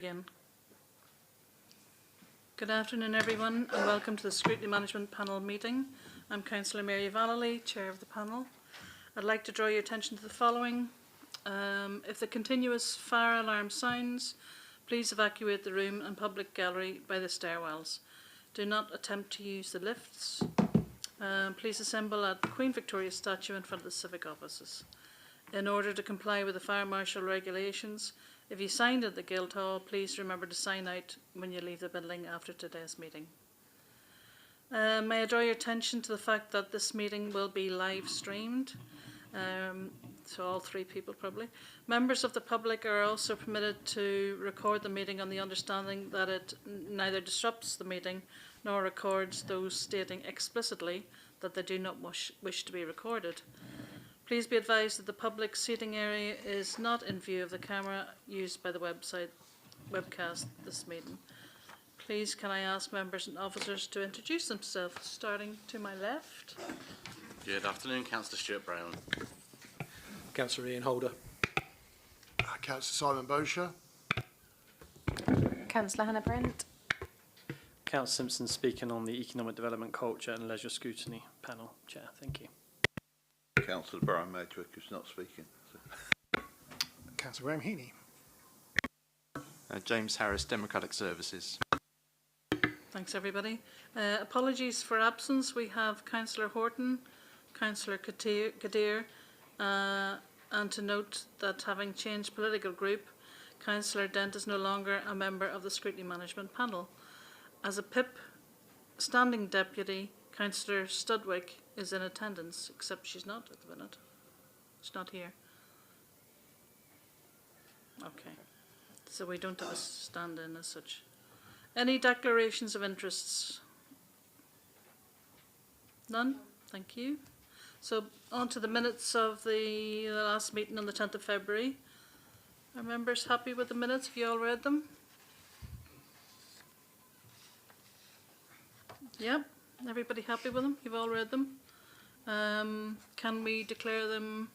Again. Good afternoon everyone and welcome to the Scrutiny Management Panel meeting. I'm Councillor Mary Vallely, Chair of the panel. I'd like to draw your attention to the following. If the continuous fire alarm sounds, please evacuate the room and public gallery by the stairwells. Do not attempt to use the lifts. Please assemble at Queen Victoria's statue in front of the civic offices. In order to comply with the fire marshal regulations, if you signed at the Guildhall, please remember to sign out when you leave the building after today's meeting. May I draw your attention to the fact that this meeting will be live streamed, so all three people probably. Members of the public are also permitted to record the meeting on the understanding that it neither disrupts the meeting nor records those stating explicitly that they do not wish to be recorded. Please be advised that the public seating area is not in view of the camera used by the webcast this meeting. Please can I ask members and officers to introduce themselves, starting to my left. Good afternoon, Councillor Stuart Brown. Councillor Ian Holder. Councillor Simon Bosher. Councillor Hannah Brent. Councillor Simpson speaking on the Economic Development, Culture and Leisure Scrutiny panel. Chair, thank you. Councillor Brian Medwick, who's not speaking. Councillor Graham Heaney. James Harris, Democratic Services. Thanks everybody. Apologies for absence. We have Councillor Horton, Councillor Kadir, and to note that having changed political group, Councillor Dent is no longer a member of the Scrutiny Management Panel. As a PIP standing deputy, Councillor Studwick is in attendance, except she's not at the minute. She's not here. Okay, so we don't have a stand-in as such. Any declarations of interests? None? Thank you. So on to the minutes of the last meeting on the 10th of February. Are members happy with the minutes? Have you all read them? Yep. Everybody happy with them? You've all read them? Can we declare them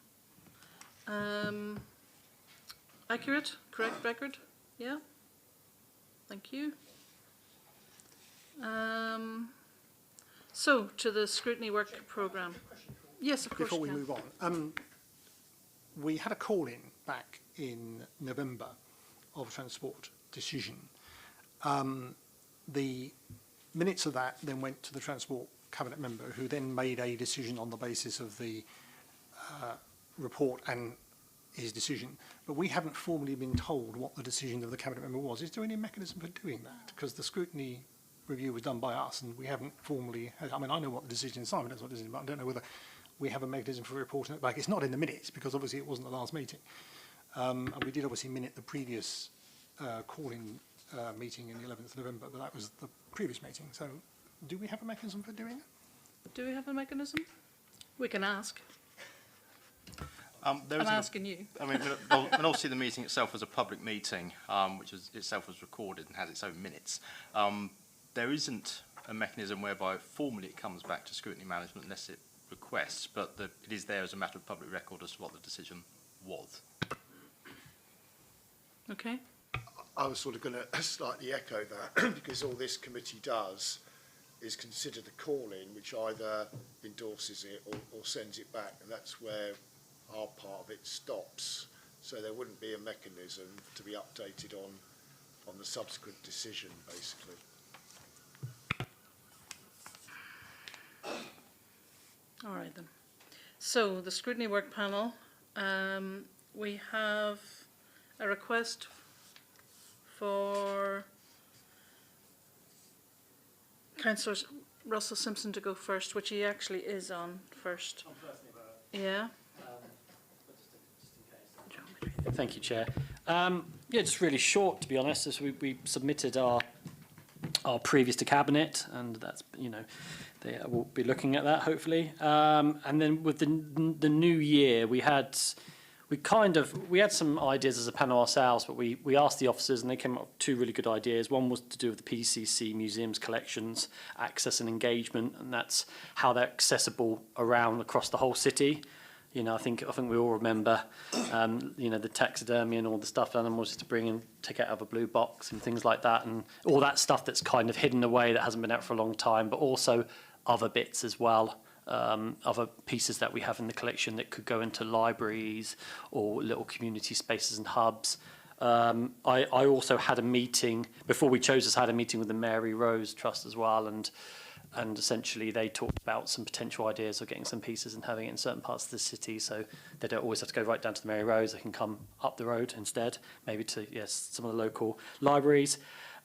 accurate? Correct record? Yeah? Thank you. So, to the scrutiny work programme. Yes, of course. Before we move on, we had a call-in back in November of a transport decision. The minutes of that then went to the Transport Cabinet member, who then made a decision on the basis of the report and his decision. But we haven't formally been told what the decision of the Cabinet member was. Is there any mechanism for doing that? Because the scrutiny review was done by us and we haven't formally had, I mean, I know what the decision is, Simon knows what the decision is, but I don't know whether we have a mechanism for reporting it back. It's not in the minutes because obviously it wasn't the last meeting. And we did obviously minute the previous call-in meeting in the 11th of November, but that was the previous meeting. So do we have a mechanism for doing it? Do we have a mechanism? We can ask. I'm asking you. I mean, and obviously the meeting itself was a public meeting, which itself was recorded and has its own minutes. There isn't a mechanism whereby formally it comes back to scrutiny management unless it requests, but it is there as a matter of public record as to what the decision was. Okay. I was sort of going to slightly echo that because all this committee does is consider the call-in, which either endorses it or sends it back, and that's where our part of it stops. So there wouldn't be a mechanism to be updated on the subsequent decision, basically. All right then. So the scrutiny work panel, we have a request for Councillor Russell Simpson to go first, which he actually is on first. Yeah. Thank you, Chair. Yeah, just really short, to be honest, as we submitted our previous to Cabinet, and that's, you know, they will be looking at that hopefully. And then with the new year, we had some ideas as a panel ourselves, but we asked the officers and they came up with two really good ideas. One was to do with the PCC museums collections, access and engagement, and that's how they're accessible across the whole city. You know, I think we all remember, you know, the taxidermy and all the stuffed animals to bring and take out of a blue box and things like that, and all that stuff that's kind of hidden away that hasn't been out for a long time, but also other bits as well, other pieces that we have in the collection that could go into libraries or little community spaces and hubs. I also had a meeting before we chose this. I had a meeting with the Mary Rose Trust as well, and essentially they talked about some potential ideas of getting some pieces and having it in certain parts of the city, so they don't always have to go right down to the Mary Rose. They can come up the road instead, maybe to some of the local libraries.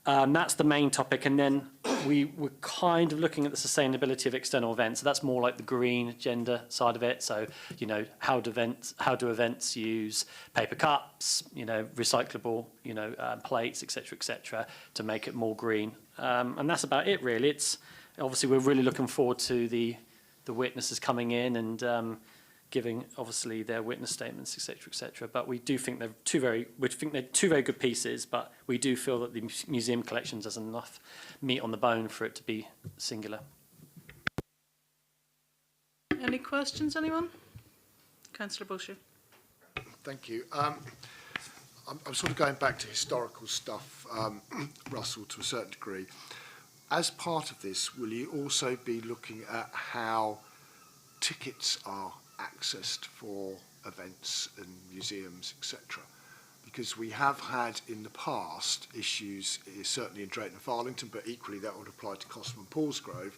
That's the main topic, and then we were kind of looking at the sustainability of external events. So that's more like the green agenda side of it. So, you know, how do events use paper cups, you know, recyclable, you know, plates, etc., to make it more green. And that's about it, really. It's obviously we're really looking forward to the witnesses coming in and giving obviously their witness statements, etc. But we do think they're two very good pieces. But we do feel that the museum collections has enough meat on the bone for it to be singular. Any questions, anyone? Councillor Busher. Thank you. I'm sort of going back to historical stuff, Russell, to a certain degree. As part of this, will you also be looking at how tickets are accessed for events and museums, etc.? Because we have had in the past issues, certainly in Drayton and Farlington, but equally that would apply to Costam and Paulsgrove,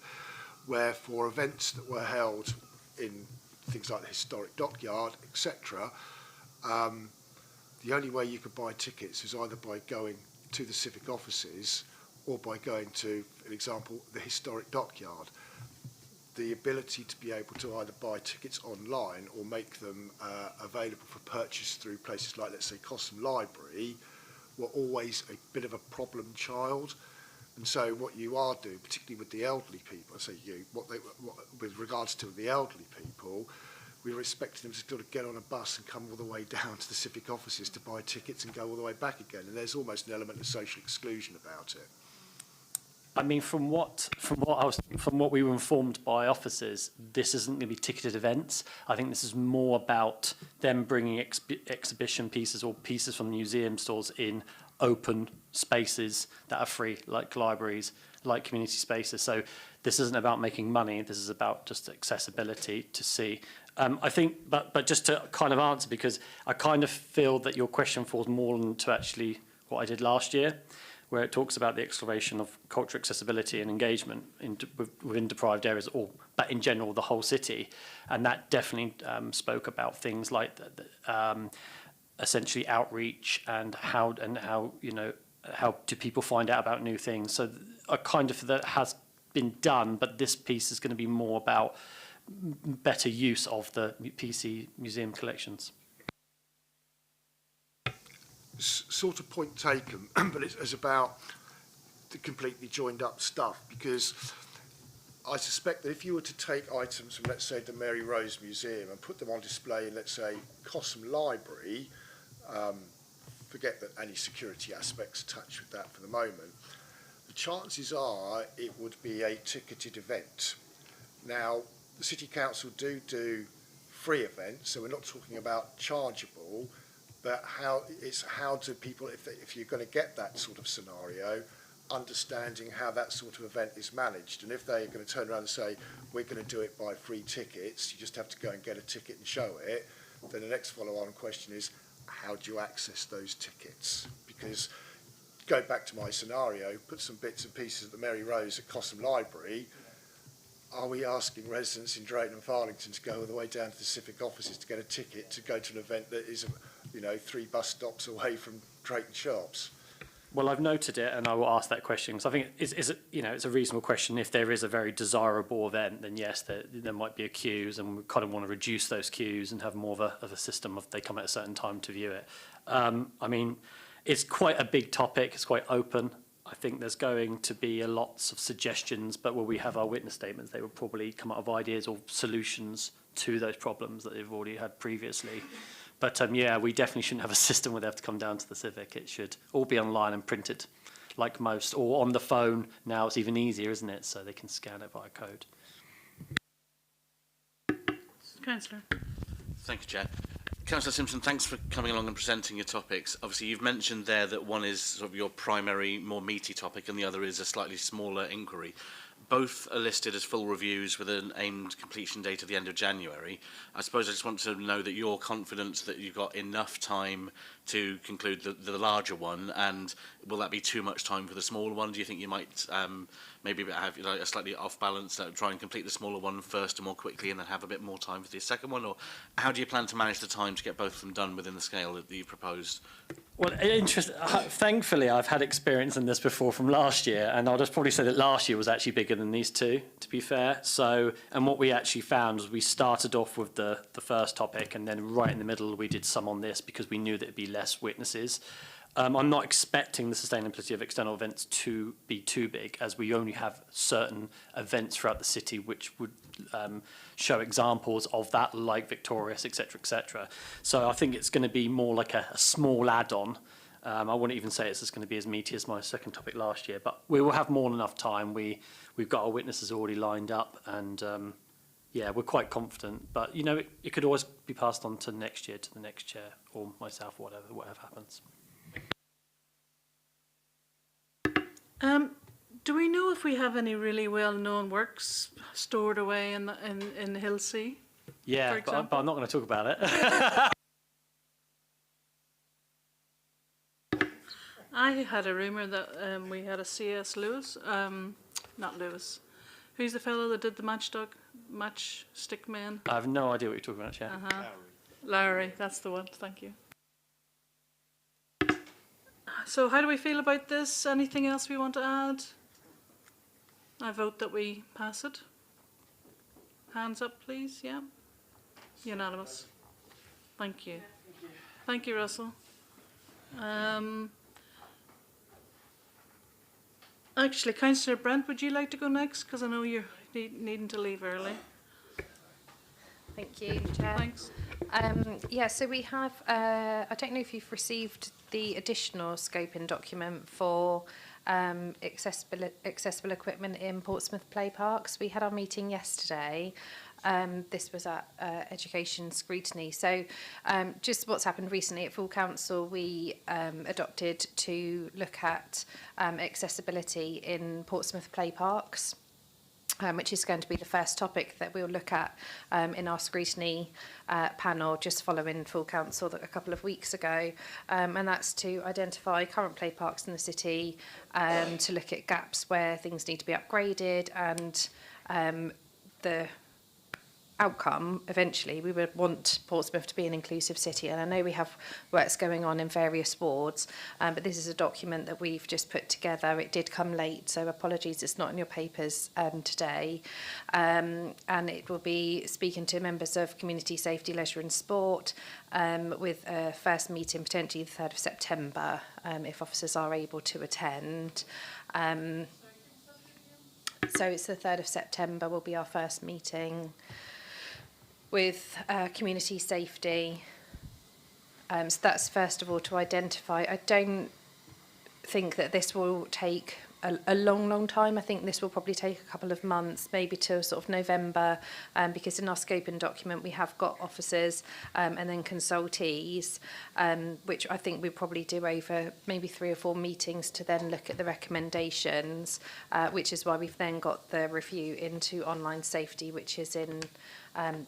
where for events that were held in things like the historic dockyard, etc., the only way you could buy tickets is either by going to the civic offices or by going to, for example, the historic dockyard. The ability to be able to either buy tickets online or make them available for purchase through places like, let's say, Costam Library, were always a bit of a problem child. And so what you are doing, particularly with the elderly people, with regards to the elderly people, we were expecting them to sort of get on a bus and come all the way down to the civic offices to buy tickets and go all the way back again. And there's almost an element of social exclusion about it. I mean, from what we were informed by officers, this isn't going to be ticketed events. I think this is more about them bringing exhibition pieces or pieces from museum stores in open spaces that are free, like libraries, like community spaces. So this isn't about making money. This is about just accessibility to see. I think, but just to kind of answer, because I kind of feel that your question falls more into actually what I did last year, where it talks about the exploration of cultural accessibility and engagement within deprived areas, but in general, the whole city. And that definitely spoke about things like essentially outreach and how you know, how do people find out about new things. So a kind of that has been done, but this piece is going to be more about better use of the PC museum collections. Sort of point taken, but it's about the completely joined up stuff, because I suspect that if you were to take items from, let's say, the Mary Rose Museum and put them on display in, let's say, Costam Library, forget that any security aspects attached with that for the moment, the chances are it would be a ticketed event. Now, the City Council do free events, so we're not talking about chargeable, but how do people, if you're going to get that sort of scenario, understanding how that sort of event is managed. And if they're going to turn around and say, we're going to do it by free tickets, you just have to go and get a ticket and show it, then the next follow-on question is, how do you access those tickets? Because, go back to my scenario, put some bits and pieces at the Mary Rose at Costam Library, are we asking residents in Drayton and Farlington to go all the way down to the civic offices to get a ticket to go to an event that is, 3 bus stops away from Drayton shops? Well, I've noted it, and I will ask that question because I think it's a reasonable question. If there is a very desirable event, then yes, there might be a queues, and we kind of want to reduce those queues and have more of a system of they come at a certain time to view it. I mean, it's quite a big topic. It's quite open. I think there's going to be lots of suggestions, but when we have our witness statements, they will probably come out of ideas or solutions to those problems that they've already had previously. But yeah, we definitely shouldn't have a system where they have to come down to the civic. It should all be online and printed, like most, or on the phone. Now it's even easier, isn't it? So they can scan it via code. Councillor. Thank you, Chair. Councillor Simpson, thanks for coming along and presenting your topics. Obviously, you've mentioned there that one is sort of your primary, more meaty topic, and the other is a slightly smaller inquiry. Both are listed as full reviews with an aimed completion date of the end of January. I suppose I just want to know that you're confident that you've got enough time to conclude the larger one, and will that be too much time for the smaller one? Do you think you might maybe have a slightly off balance, try and complete the smaller one first and more quickly, and then have a bit more time for the second one? Or how do you plan to manage the time to get both of them done within the scale that you proposed? Well, thankfully, I've had experience in this before from last year, and I'll just probably say that last year was actually bigger than these two, to be fair. So, and what we actually found was we started off with the first topic, and then right in the middle we did some on this because we knew that it'd be less witnesses. I'm not expecting the sustainability of external events to be too big, as we only have certain events throughout the city which would show examples of that, like Victorious, etc., etc. So I think it's going to be more like a small add-on. I wouldn't even say it's going to be as meaty as my second topic last year, but we will have more than enough time. We've got our witnesses already lined up, and yeah, we're quite confident. But, you know, it could always be passed on to next year, to the next chair, or myself, or whatever happens. Do we know if we have any really well-known works stored away in Hillsea? Yeah, but I'm not going to talk about it. I had a rumour that we had a C.S. Lewis, not Lewis. Who's the fellow that did the Matchstick Man? I have no idea what you're talking about, Chair. Lowry, that's the one. Thank you. So how do we feel about this? Anything else we want to add? I vote that we pass it. Hands up, please. Yeah. Unanimous. Thank you. Thank you, Russell. Actually, Councillor Brent, would you like to go next? Because I know you're needing to leave early. Thank you, Chair. Thanks. Yeah, so we have, I don't know if you've received the additional scoping document for accessible equipment in Portsmouth Play Parks. We had our meeting yesterday. This was at Education Scrutiny. So just what's happened recently at Full Council, we adopted to look at accessibility in Portsmouth Play Parks. Which is going to be the first topic that we'll look at in our scrutiny panel, just following Full Council a couple of weeks ago. And that's to identify current play parks in the city, to look at gaps where things need to be upgraded, and the outcome, eventually, we would want Portsmouth to be an inclusive city. And I know we have works going on in various wards, but this is a document that we've just put together. It did come late, so apologies, it's not in your papers today. And it will be speaking to members of Community Safety, Leisure and Sport, with a first meeting potentially the 3rd of September, if officers are able to attend. So it's the 3rd of September will be our first meeting with community safety. So that's first of all to identify. I don't think that this will take a long time. I think this will probably take a couple of months, maybe till sort of November, because in our scoping document we have got officers and then consultees, which I think we probably do over maybe 3 or 4 meetings to then look at the recommendations, which is why we've then got the review into online safety, which is in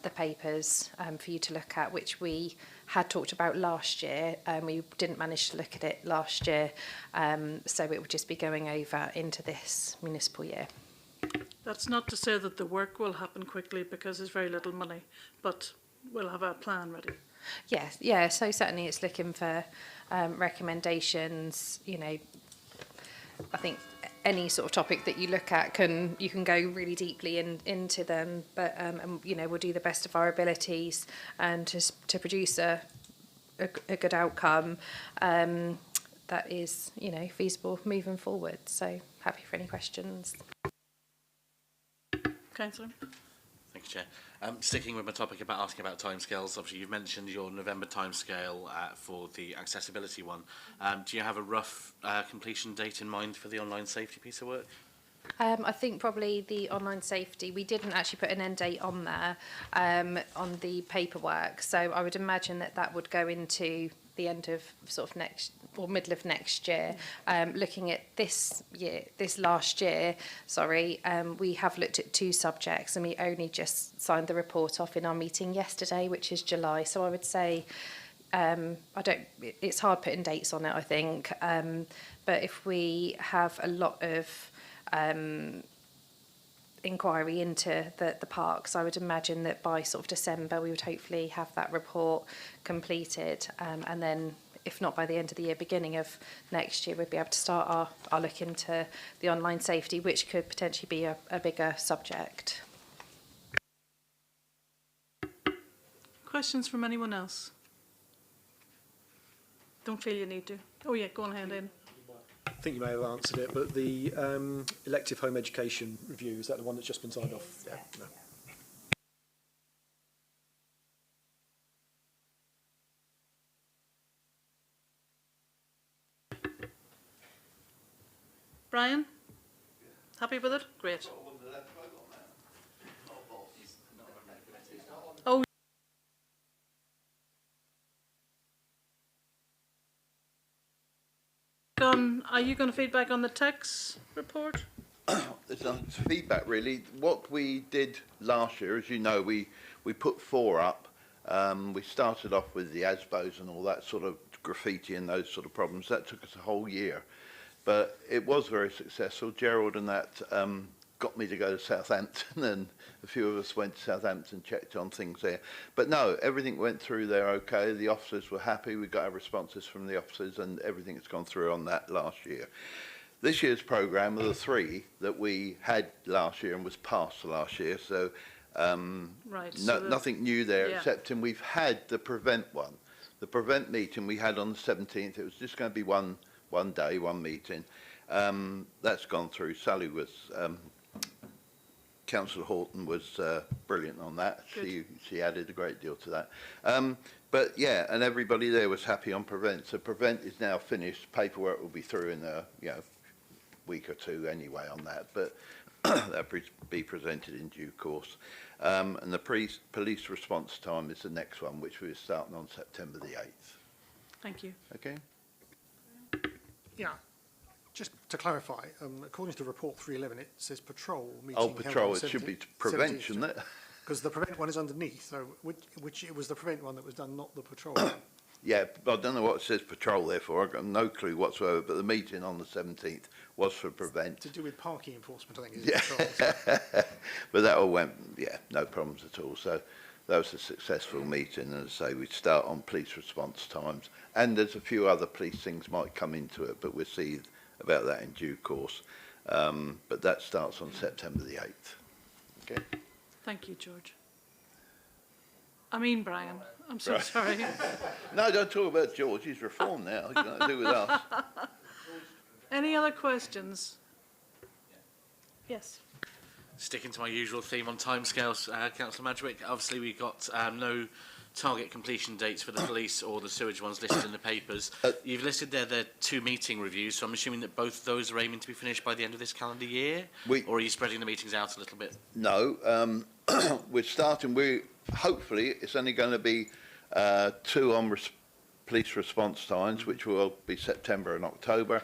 the papers for you to look at, which we had talked about last year. We didn't manage to look at it last year, so it would just be going over into this municipal year. That's not to say that the work will happen quickly, because there's very little money, but we'll have our plan ready. Yes, yeah, so certainly it's looking for recommendations. You know, I think any sort of topic that you look at you can go really deeply into them, but and, you know, we'll do the best of our abilities and to produce a good outcome that is, you know, feasible moving forward. So happy for any questions. Councillor. Thank you, Chair. Sticking with my topic about asking about timescales, obviously you've mentioned your November timescale for the accessibility one. Do you have a rough completion date in mind for the online safety piece of work? I think probably the online safety, we didn't actually put an end date on there on the paperwork. So I would imagine that that would go into the end of sort of next or middle of next year. Looking at this last year, we have looked at 2 subjects and we only just signed the report off in our meeting yesterday, which is July. So I would say, it's hard putting dates on it, I think. But if we have a lot of inquiry into the parks, I would imagine that by sort of December we would hopefully have that report completed, and then if not by the end of the year, beginning of next year, we'd be able to start our look into the online safety, which could potentially be a bigger subject. Questions from anyone else? Don't feel you need to. Oh yeah, go on ahead, Ian. I think you may have answered it, but the elective home education review, is that the one that's just been signed off? Yeah. No. Brian? Happy with it? Great. Oh. Are you going to feedback on the tax report? There's some feedback really. What we did last year, as you know, we put 4 up. We started off with the ASBOs and all that sort of graffiti and those sort of problems. That took us a whole year. But it was very successful. Gerald and that got me to go to Southampton, and a few of us went to Southampton, checked on things there. But no, everything went through there okay. The officers were happy. We got our responses from the officers, and everything's gone through on that last year. This year's programme are the 3 that we had last year and was passed last year. So, nothing new there, except we've had the Prevent one. The Prevent meeting we had on the 17th. It was just going to be one day, one meeting. That's gone through. Sally was, Councillor Horton was brilliant on that. She added a great deal to that. But yeah, and everybody there was happy on Prevent. So Prevent is now finished. Paperwork will be through in a week or 2 anyway on that. But that'll be presented in due course. And the police response time is the next one, which we're starting on September the 8th. Thank you. Okay. Yeah, just to clarify, according to report 311, it says patrol meeting. Oh, patrol, it should be Prevent, shouldn't it? Because the Prevent one is underneath, so which it was the Prevent one that was done, not the patrol one. Yeah, I don't know what it says patrol there for. I've got no clue whatsoever, but the meeting on the 17th was for Prevent. To do with parking enforcement, I think, is yeah. patrol. But that all went, no problems at all. So that was a successful meeting. And as I say, we start on police response times. And there's a few other police things might come into it, but we'll see about that in due course. But that starts on September the 8th. Okay. Thank you, George. Brian. I'm so sorry. No, don't talk about George. He's reformed now. He's got to do with us. Any other questions? Yes. Sticking to my usual theme on timescales, Councillor Madgwick, obviously we've got no target completion dates for the police or the sewage ones listed in the papers. You've listed there the 2 meeting reviews, so I'm assuming that both those are aiming to be finished by the end of this calendar year? Or are you spreading the meetings out a little bit? No, we're starting, hopefully it's only going to be 2 on police response times, which will be September and October.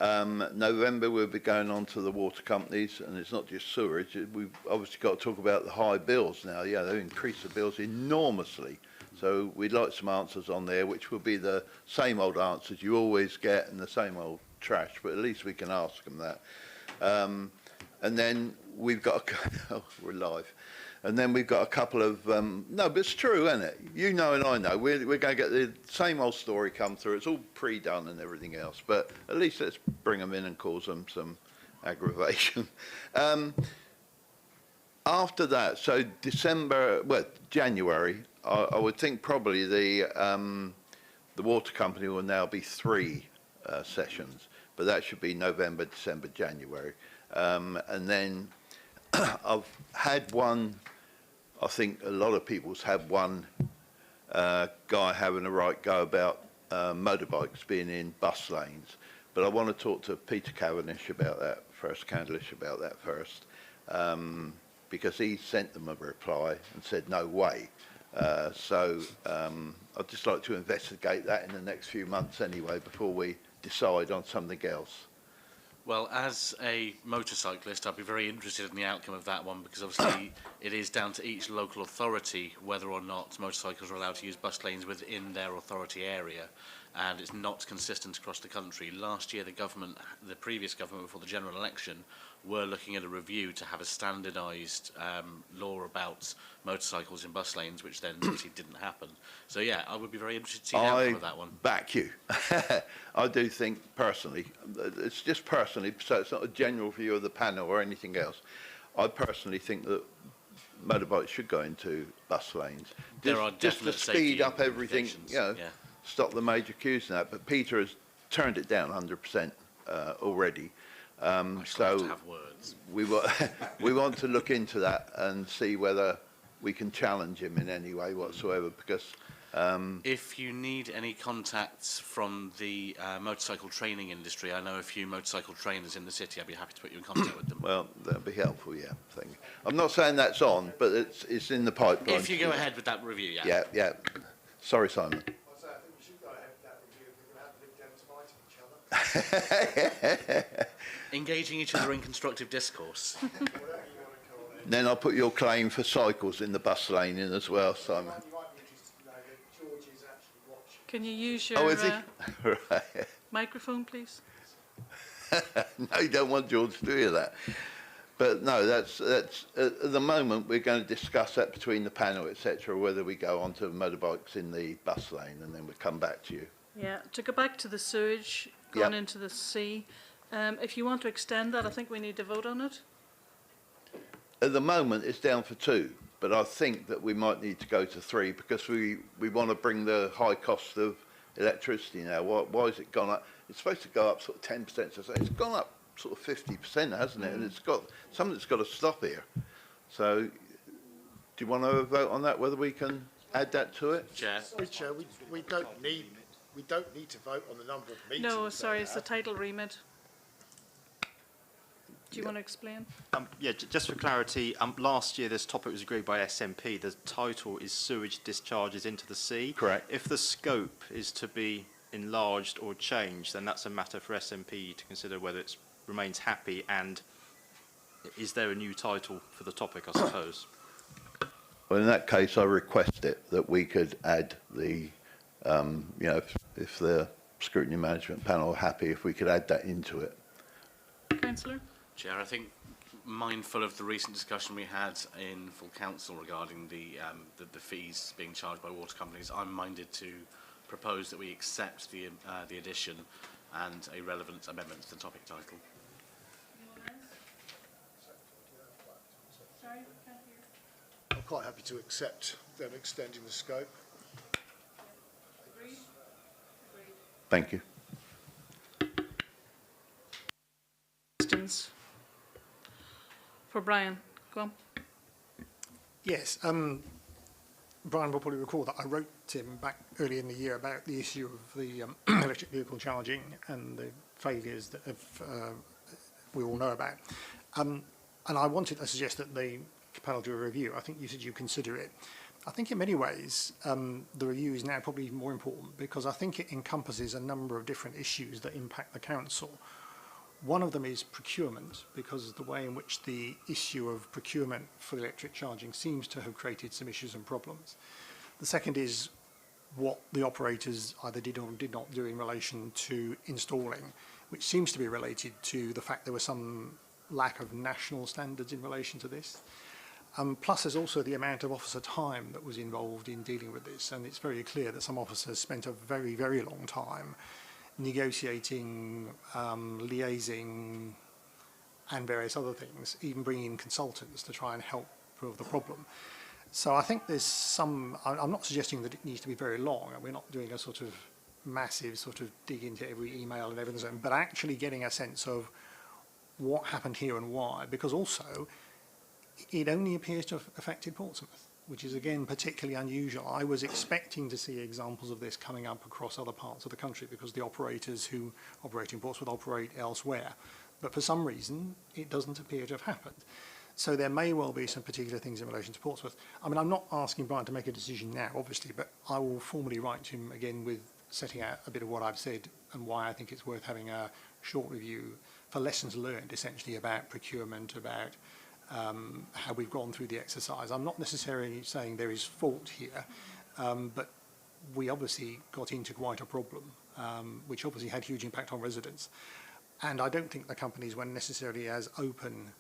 November we'll be going on to the water companies, and it's not just sewerage. We've obviously got to talk about the high bills now. Yeah, they've increased the bills enormously. So we'd like some answers on there, which will be the same old answers you always get and the same old trash, but at least we can ask them that. And then we've got, we're live. And then we've got a couple of, no, but it's true, isn't it? You know and I know, we're going to get the same old story come through. It's all pre-done and everything else, but at least let's bring them in and cause them some aggravation. After that, so January, I would think probably the water company will now be 3 sessions, but that should be November, December, January. And then I've had one, I think a lot of people's had one guy having a right go about motorbikes being in bus lanes, but I want to talk to Peter Cavendish about that First Candlish about that first, because he sent them a reply and said no way. I'd just like to investigate that in the next few months anyway before we decide on something else. Well, as a motorcyclist, I'd be very interested in the outcome of that one, because obviously it is down to each local authority whether or not motorcycles are allowed to use bus lanes within their authority area, and it's not consistent across the country. Last year, the previous government before the general election, were looking at a review to have a standardised law about motorcycles in bus lanes, which then obviously didn't happen. So yeah, I would be very interested to see the outcome of that one. Back you. I do think personally, it's just personally, so it's not a general view of the panel or anything else. I personally think that motorbikes should go into bus lanes. There are just to definite speed safety up everything, implications, you know, yeah. stop the major queues and that. But Peter has turned it down 100% already. I shall have to have words. We want to look into that and see whether we can challenge him in any way whatsoever, because if you need any contacts from the motorcycle training industry, I know a few motorcycle trainers in the city. I'd be happy to put you in contact with them. well, that'd be helpful, yeah. Thank you. I'm not saying that's on, but it's in the pipeline. If you go ahead with that review, yeah. Yeah, yeah. Sorry, Simon. I say, I think we should go ahead with that review if we're going to have big fighting each other. Engaging each other in constructive discourse. Whatever you want to call it. Then I'll put your claim for cycles in the bus lane in as well, Simon. You might be interested to know that George is actually watching. Can you use your Oh, is he? Right. microphone, please? No, you don't want George to hear that. But no, that's at the moment we're going to discuss that between the panel, etc., whether we go on to motorbikes in the bus lane, and then we'll come back to you. Yeah, to go back to the sewage going into the sea, if you want to extend that, I think we need to vote on it. At the moment, it's down for 2, but I think that we might need to go to 3 because we want to bring the high cost of electricity now. Why has it gone up? It's supposed to go up sort of 10%, so it's gone up sort of 50%, hasn't it? And it's got something's got to stop here. So, do you want to vote on that? Whether we can add that to it? Chair. Sorry, Chair, we don't need to vote on the number of meetings. No, sorry, it's the title remit. Do you want to explain? Yeah, just for clarity, last year this topic was agreed by SNP. The title is Sewage Discharges into the Sea. Correct. If the scope is to be enlarged or changed, then that's a matter for SNP to consider whether it remains happy, and is there a new title for the topic, I suppose. Well, in that case, I request it that we could add the, you know, if the Scrutiny Management Panel are happy, if we could add that into it. Councillor? Chair, I think, mindful of the recent discussion we had in full council regarding the fees being charged by water companies, I'm minded to propose that we accept the addition and a relevant amendment to the topic title. I'm quite happy to accept them extending the scope. Thank you. Questions? For Brian, go on. Yes, Brian will probably recall that I wrote him back early in the year about the issue of the electric vehicle charging and the failures that we all know about. And I suggest that the panel do a review. I think you said you consider it. I think in many ways the review is now probably more important because I think it encompasses a number of different issues that impact the council. One of them is procurement, because the way in which the issue of procurement for electric charging seems to have created some issues and problems. The second is what the operators either did or did not do in relation to installing, which seems to be related to the fact there was some lack of national standards in relation to this. Plus there's also the amount of officer time that was involved in dealing with this, and it's very clear that some officers spent a very, very long time negotiating, liaising, and various other things, even bringing in consultants to try and help with the problem. So I think there's some, I'm not suggesting that it needs to be very long, and we're not doing a sort of massive sort of dig into every email and everything, but actually getting a sense of what happened here and why, because also it only appears to have affected Portsmouth, which is again particularly unusual. I was expecting to see examples of this coming up across other parts of the country because the operators who operate in Portsmouth operate elsewhere. But for some reason, it doesn't appear to have happened. So there may well be some particular things in relation to Portsmouth. I mean, I'm not asking Brian to make a decision now, obviously, but I will formally write to him again with setting out a bit of what I've said and why I think it's worth having a short review for lessons learned, essentially, about procurement, about how we've gone through the exercise. I'm not necessarily saying there is fault here, but we obviously got into quite a problem, which obviously had huge impact on residents. And I don't think the companies were necessarily as open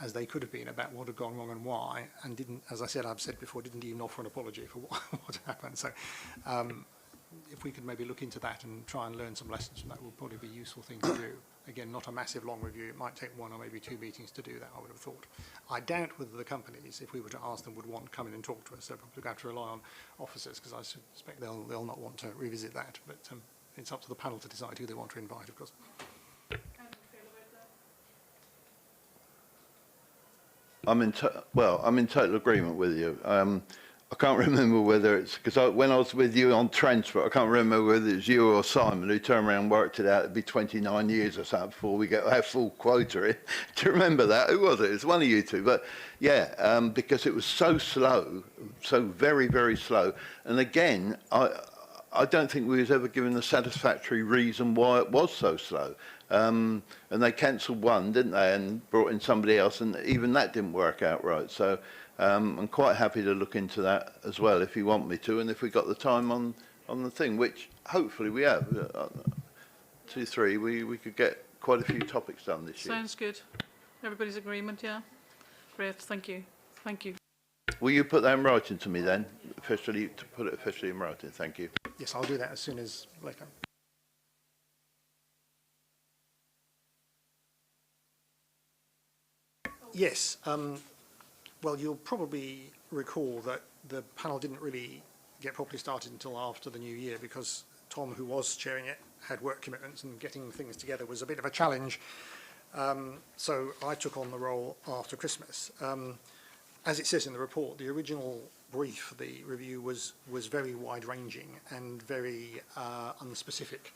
as they could have been about what had gone wrong and why, and didn't, as I said, I've said before, didn't even offer an apology for what happened. So if we could maybe look into that and try and learn some lessons from that, would probably be a useful thing to do. Again, not a massive long review. It might take 1 or maybe 2 meetings to do that, I would have thought. I doubt whether the companies, if we were to ask them, would want to come in and talk to us. They're probably going to have to rely on officers, because I suspect they'll not want to revisit that. But it's up to the panel to decide who they want to invite, of course. I'm in total agreement with you. I can't remember whether it's because when I was with you on transport, I can't remember whether it's you or Simon who turned around and worked it out. It'd be 29 years or something before we get our full quota. Do you remember that? Who was it? It was one of you two. But yeah, because it was so slow, so very, very slow. And again, I don't think we was ever given a satisfactory reason why it was so slow. And they cancelled one, didn't they, and brought in somebody else, and even that didn't work out right. So I'm quite happy to look into that as well if you want me to, and if we got the time on the thing, which hopefully we have. 2, 3, we could get quite a few topics done this year. Sounds good. Everybody's agreement, yeah? Great, thank you. Thank you. Will you put that in writing to me then, officially, to put it officially in writing? Thank you. Yes, I'll do that as soon as later. Yes. Well, you'll probably recall that the panel didn't really get properly started until after the new year, because Tom, who was chairing it, had work commitments, and getting things together was a bit of a challenge. So I took on the role after Christmas. As it says in the report, the original brief for the review was very wide-ranging and very unspecific.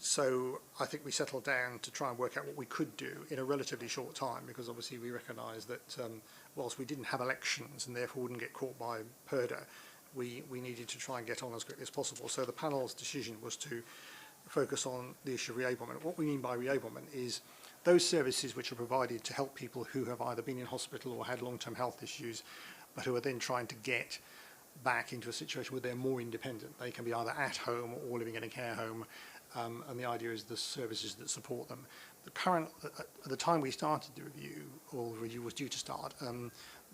So I think we settled down to try and work out what we could do in a relatively short time, because obviously we recognised that whilst we didn't have elections and therefore wouldn't get caught by PERDA, we needed to try and get on as quickly as possible. So the panel's decision was to focus on the issue of reablement. What we mean by reablement is those services which are provided to help people who have either been in hospital or had long-term health issues, but who are then trying to get back into a situation where they're more independent. They can be either at home or living in a care home, and the idea is the services that support them. The current, at the time we started the review, or the review was due to start,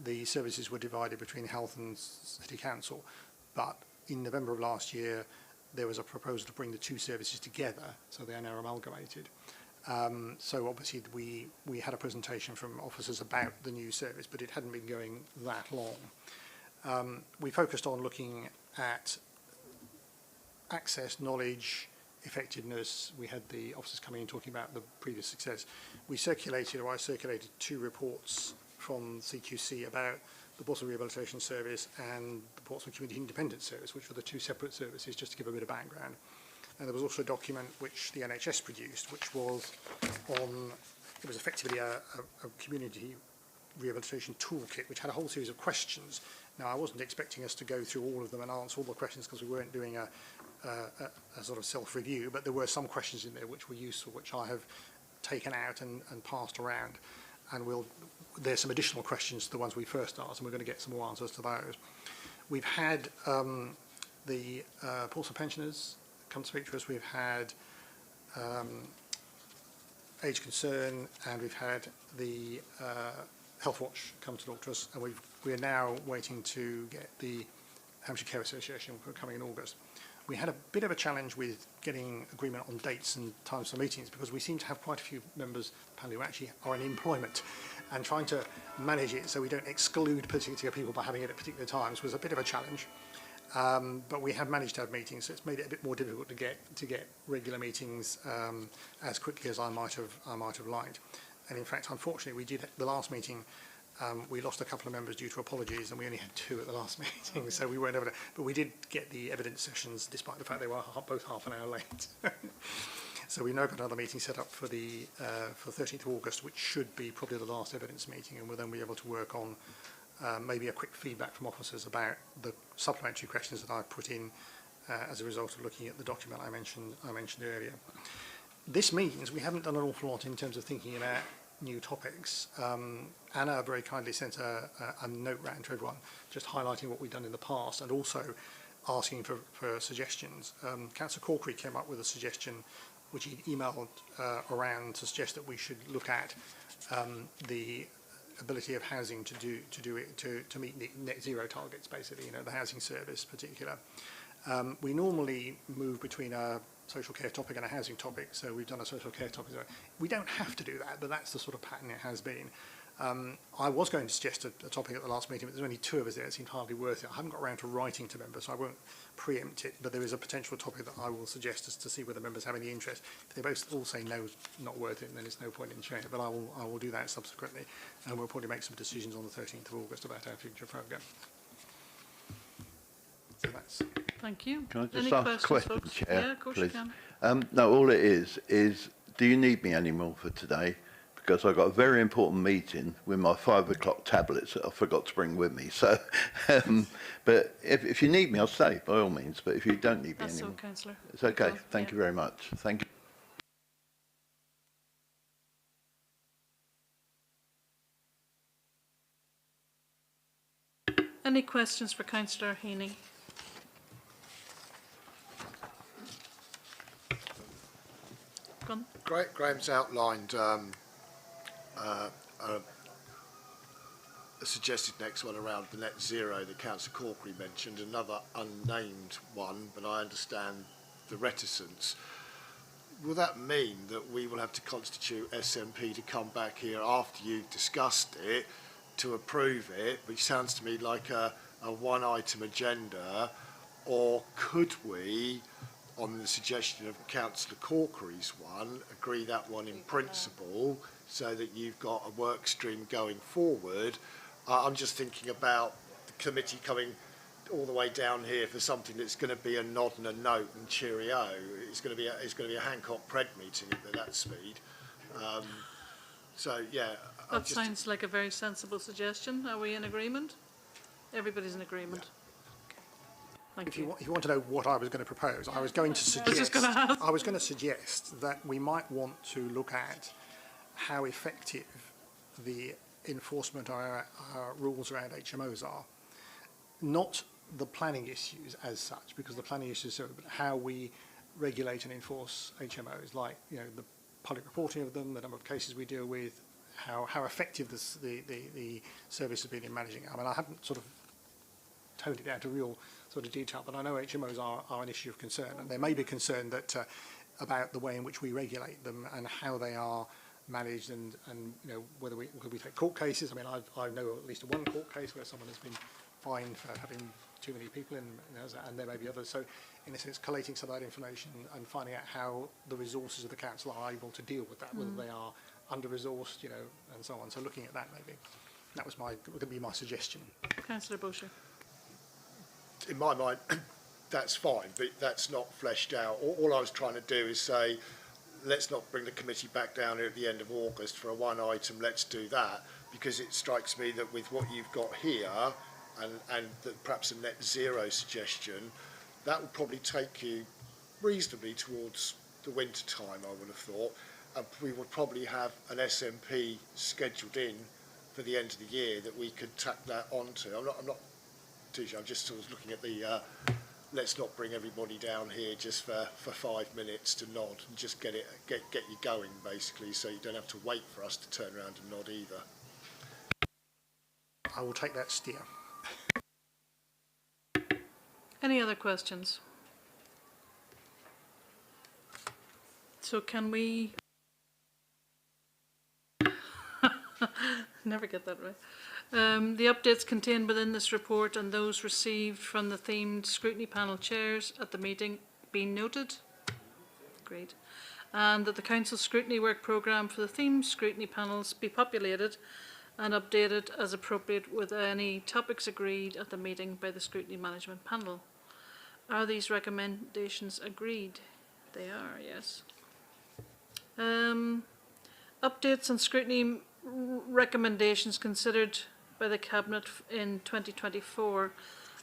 the services were divided between health and city council, but in November of last year there was a proposal to bring the 2 services together, so they are now amalgamated. So obviously we had a presentation from officers about the new service, but it hadn't been going that long. We focused on looking at access, knowledge, effectiveness. We had the officers coming in talking about the previous success. I circulated 2 reports from CQC about the Portsmouth Rehabilitation Service and the Portsmouth Community Independent Service, which were the 2 separate services, just to give a bit of background. And there was also a document which the NHS produced, which was on, it was effectively a community rehabilitation toolkit, which had a whole series of questions. Now, I wasn't expecting us to go through all of them and answer all the questions, because we weren't doing a sort of self-review, but there were some questions in there which were useful, which I have taken out and passed around. And there's some additional questions to the ones we first asked, and we're going to get some more answers to those. We've had the Portsmouth pensioners come to speak to us. We've had Age Concern, and we've had the Health Watch come to talk to us, and we are now waiting to get the Hampshire Care Association coming in August. We had a bit of a challenge with getting agreement on dates and times for meetings, because we seem to have quite a few members apparently who actually are in employment, and trying to manage it so we don't exclude particular people by having it at particular times was a bit of a challenge. But we have managed to have meetings, so it's made it a bit more difficult to get regular meetings as quickly as I might have liked. And in fact, unfortunately, we did the last meeting. We lost a couple of members due to apologies, and we only had 2 at the last meeting, so we weren't able to. But we did get the evidence sessions, despite the fact they were both half an hour late. So we've now got another meeting set up for the 13th of August, which should be probably the last evidence meeting, and we'll then be able to work on maybe a quick feedback from officers about the supplementary questions that I've put in as a result of looking at the document I mentioned earlier. This means we haven't done an awful lot in terms of thinking about new topics. Anna very kindly sent a note round to everyone just highlighting what we've done in the past and also asking for suggestions. Councillor Corkery came up with a suggestion which he'd emailed around to suggest that we should look at the ability of housing to meet net zero targets, basically, you know, the housing service in particular. We normally move between a social care topic and a housing topic, so we've done a social care topic. We don't have to do that, but that's the sort of pattern it has been. I was going to suggest a topic at the last meeting, but there's only two of us there. It seemed hardly worth it. I haven't got around to writing to members, so I won't preempt it, but there is a potential topic that I will suggest as to see whether members have any interest. If they both all say no, not worth it, then there's no point in sharing it, but I will do that subsequently, and we'll probably make some decisions on the 13th of August about our future programme. So that's... Thank you. Can I just Any ask a questions, question, folks? Chair, Yeah, of course please? you can. No, all it is do you need me anymore for today? Because I've got a very important meeting with my 5 o'clock tablets that I forgot to bring with me. So, but if you need me, I'll stay, by all means. But if you don't need me That's anymore, so, Councillor. it's okay. Well, Thank yeah. you very much. Thank you. Any questions for Councillor Heaney? Go on. Graham's outlined a suggested next one around the net zero that Councillor Corkery mentioned, another unnamed one, but I understand the reticence. Will that mean that we will have to constitute SNP to come back here after you've discussed it to approve it, which sounds to me like a one-item agenda, or could we, on the suggestion of Councillor Corkery's one, agree that one in principle so that you've got a work stream going forward? I'm just thinking about the committee coming all the way down here for something that's going to be a nod and a note and cheerio. It's going to be a Hancock-Pred meeting at that speed. So yeah, That sounds like a very sensible suggestion. Are we in agreement? Everybody's in agreement. Yeah. Thank If you. you want to know what I was going to propose, I was going to suggest that we might want to look at how effective the enforcement of our rules around HMOs are. Not the planning issues as such, because the planning issues are how we regulate and enforce HMOs, like, you know, the public reporting of them, the number of cases we deal with, how effective the service has been in managing it. I mean, I haven't sort of toned it down to real sort of detail, but I know HMOs are an issue of concern, and there may be concern that about the way in which we regulate them and how they are managed, and you know, whether we take court cases. I mean, I know at least one court case where someone has been fined for having too many people in, you know, and there may be others. So, in a sense, collating some of that information and finding out how the resources of the council are able to deal with that, whether they are under-resourced, you know, and so on. So, looking at that, maybe that was going to be my suggestion. Councillor Boucher. In my mind, that's fine, but that's not fleshed out. All I was trying to do is say, let's not bring the committee back down here at the end of August for a one item, let's do that, because it strikes me that with what you've got here, and perhaps a net zero suggestion, that would probably take you reasonably towards the winter time, I would have thought, and we would probably have an SMP scheduled in for the end of the year that we could tack that onto. I'm not too sure, I'm just sort of looking at the let's not bring everybody down here just for 5 minutes to nod, and just get you going, basically, so you don't have to wait for us to turn around and nod either. I will take that steer. Any other questions? So can we... Never get that right. The updates contained within this report and those received from the themed scrutiny panel chairs at the meeting being noted. Great. And that the Council Scrutiny Work Programme for the themed scrutiny panels be populated and updated as appropriate with any topics agreed at the meeting by the Scrutiny Management Panel. Are these recommendations agreed? They are, yes. Updates on scrutiny recommendations considered by the Cabinet in 2024.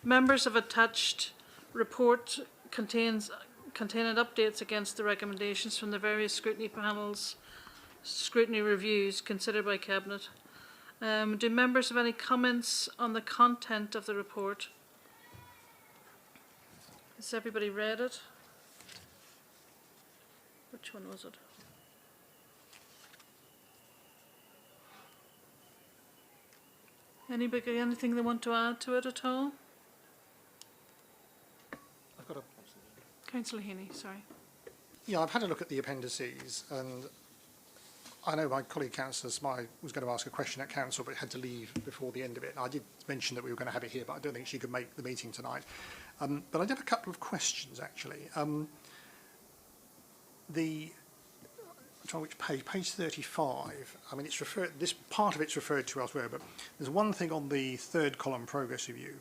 Members of attached report containing updates against the recommendations from the various scrutiny panels, scrutiny reviews considered by Cabinet. Do members have any comments on the content of the report? Has everybody read it? Which one was it? Anybody, anything they want to add to it at all? I've got a Councillor Heaney, sorry. Yeah, I've had a look at the appendices, and I know my colleague Councillor Smythe was going to ask a question at Council, but had to leave before the end of it. And I did mention that we were going to have it here, but I don't think she could make the meeting tonight. But I did have a couple of questions, actually. On which page? Page 35. I mean, it's referred. This part of it's referred to elsewhere, but there's one thing on the third column progress review,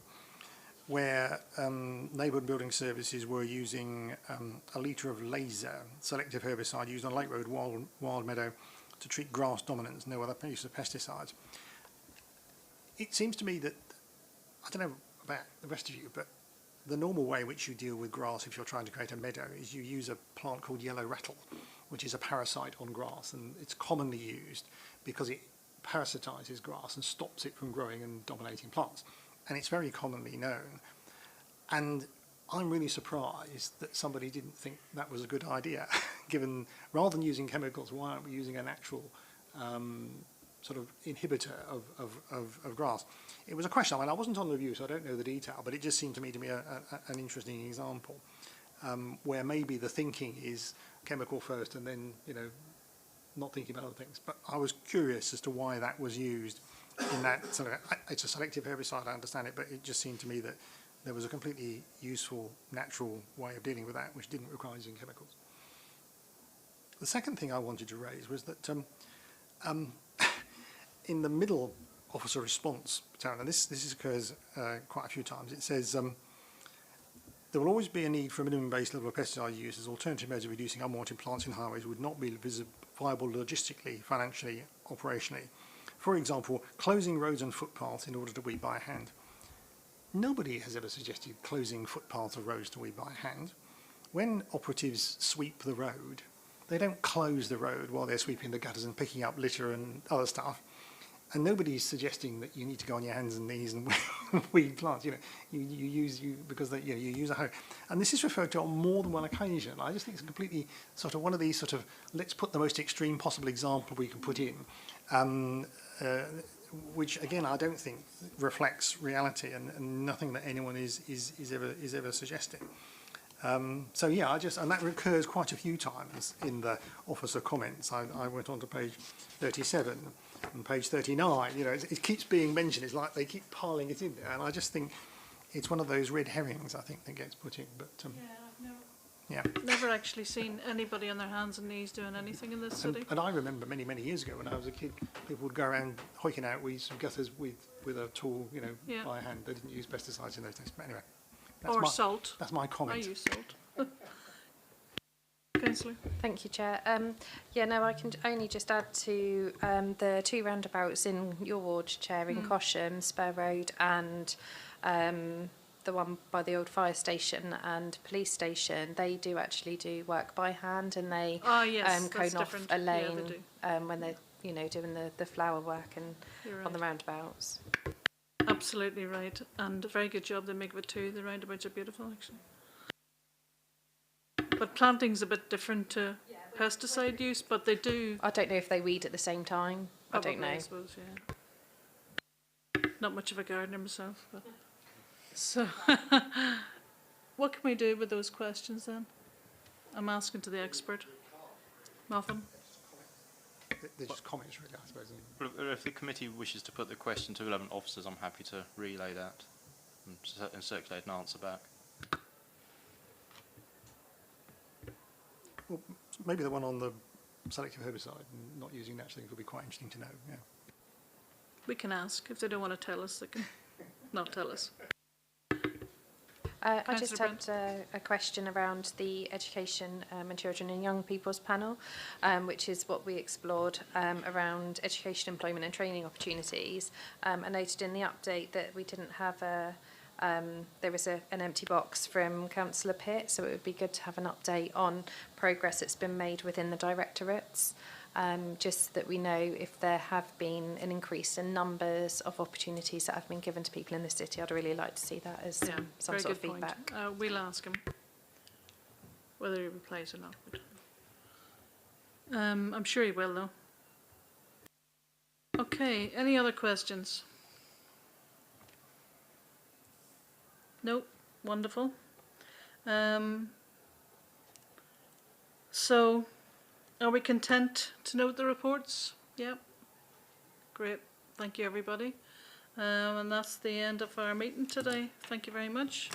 where Neighbourhood Building Services were using a litre of laser selective herbicide used on Lake Road, Wild Meadow, to treat grass dominance, no other use of pesticides. It seems to me that, I don't know about the rest of you, but the normal way in which you deal with grass if you're trying to create a meadow is you use a plant called yellow rattle, which is a parasite on grass, and it's commonly used because it parasitizes grass and stops it from growing and dominating plants. And it's very commonly known. And I'm really surprised that somebody didn't think that was a good idea, given rather than using chemicals, why aren't we using a natural sort of inhibitor of grass? It was a question. I mean, I wasn't on the review, so I don't know the detail, but it just seemed to me to be an interesting example where maybe the thinking is chemical first and then, you know, not thinking about other things. But I was curious as to why that was used in that sort of, it's a selective herbicide, I understand it, but it just seemed to me that there was a completely useful, natural way of dealing with that, which didn't require using chemicals. The second thing I wanted to raise was that in the middle officer response, and this occurs quite a few times, it says, there will always be a need for a minimum base level of pesticide use as alternative measures of reducing unwanted plants in highways would not be viable logistically, financially, operationally. For example, closing roads and footpaths in order to weed by hand. Nobody has ever suggested closing footpaths or roads to weed by hand. When operatives sweep the road, they don't close the road while they're sweeping the gutters and picking up litter and other stuff. And nobody's suggesting that you need to go on your hands and knees and weed plants. You know, you use a hoe. And this is referred to on more than one occasion. I just think it's completely sort of one of these sort of let's put the most extreme possible example we can put in, which again I don't think reflects reality and nothing that anyone is ever suggesting. So yeah, and that recurs quite a few times in the officer comments. I went on to page 37 and page 39. You know, it keeps being mentioned. It's like they keep piling it in there, and I just think it's one of those red herrings, I think, that gets put in. But I've never actually seen anybody on their hands and knees doing anything in this city. And I remember many years ago when I was a kid, people would go around hoiking out weeds and gutters with a tool, you know, by hand. They didn't use pesticides in those days. But anyway. Salt. That's my comment. I use salt. Councillor. Thank you, Chair. I can only just add to the two roundabouts in your ward, Chair, in Cosham, Spur Road, and the one by the old fire station and police station. They do actually do work by hand, and they cone off a lane when they're doing the flower work and on the roundabouts. Absolutely right, and a very good job they make of it too. The roundabouts are beautiful, actually. But planting's a bit different to pesticide use, but they do. I don't know if they weed at the same time. Probably, I don't know. I suppose, yeah. Not much of a gardener myself, but so what can we do with those questions then? I'm asking to the expert. Muffin. They're just comments, really, I suppose. Well, if the committee wishes to put the question to relevant officers, I'm happy to relay that and circulate an answer back. Well, maybe the one on the selective herbicide and not using natural things would be quite interesting to know. Yeah. We can ask. If they don't want to tell us, they can not tell us. I just Councillor had a question around the Education and Children and Young People's panel, which is what we explored around education, employment and training opportunities. I noted in the update that we didn't have there was an empty box from Councillor Pitt, so it would be good to have an update on progress that's been made within the directorates. Just that we know if there have been an increase in numbers of opportunities that have been given to people in the city. I'd really like to see that as some very sort of good point. feedback. We'll ask him whether he replies or not. I'm sure he will, though. Okay, any other questions? Nope, wonderful. So, are we content to note the reports? Yep. Great. Thank you, everybody. And that's the end of our meeting today. Thank you very much.